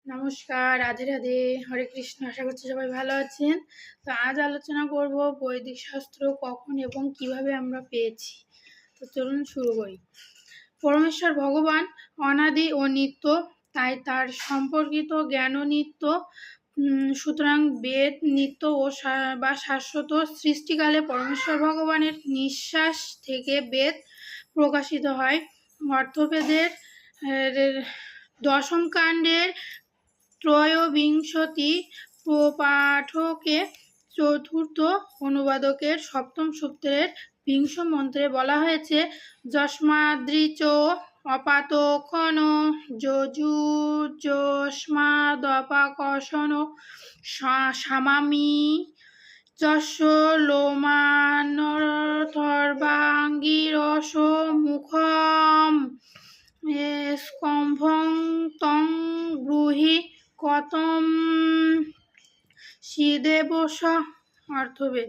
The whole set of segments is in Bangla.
নমস্কার, রাধে রাধে, হরে কৃষ্ণ। আশা করছি সবাই ভালো আছেন। তো আজ আলোচনা করব বৈদিক শাস্ত্র কখন এবং কিভাবে আমরা পেয়েছি। তো চলুন শুরু করি। পরমেশ্বর ভগবান অনাদি ও নিত্য, তাই তার সম্পর্কিত জ্ঞানও নিত্য। সুতরাং বেদ নিত্য ও বা শাশ্বত। সৃষ্টিকালে পরমেশ্বর ভগবানের নিঃশ্বাস থেকে বেদ প্রকাশিত হয়। অর্থবেদের দশম কাণ্ডের ত্রয়োবিংশতি পাঠকে চতুর্থ অনুবাদকের সপ্তম সূত্রের বিংশ মন্ত্রে বলা হয়েছে, যস্মাদৃচ অপাতকন যজুর্যস্মাদপাকশন সামামি যস্য লোমানর্থর্বাঙ্গিরস মুখম স্কম্ভং তং ব্রূহি কতম শ্রীদেবস। অর্থবেদ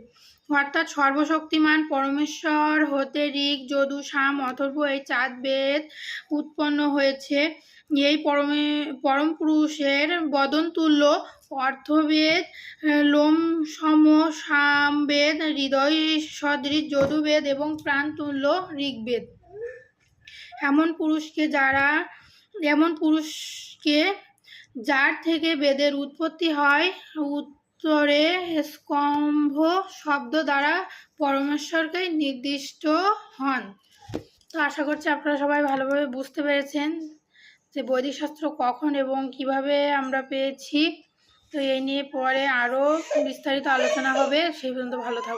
অর্থাৎ সর্বশক্তিমান পরমেশ্বর হতে ঋক, যজু, সাম, অথর্ব এই 4 বেদ উৎপন্ন হয়েছে। এই পরম পুরুষের বদনতুল্য অর্থবেদ, লোম সম সামবেদ, হৃদয় সদৃশ যজুর্বেদ এবং প্রাণতুল্য ঋগ্বেদ। এমন পুরুষকে যার থেকে বেদের উৎপত্তি হয়, উত্তরে স্কম্ভ শব্দ দ্বারা পরমেশ্বরকে নির্দিষ্ট হন। তো আশা করছি আপনারা সবাই ভালোভাবে বুঝতে পেরেছেন যে বৈদিক শাস্ত্র কখন এবং কিভাবে আমরা পেয়েছি। তো এই নিয়ে পরে আরও বিস্তারিত আলোচনা হবে। সেই পর্যন্ত ভালো থাকুন।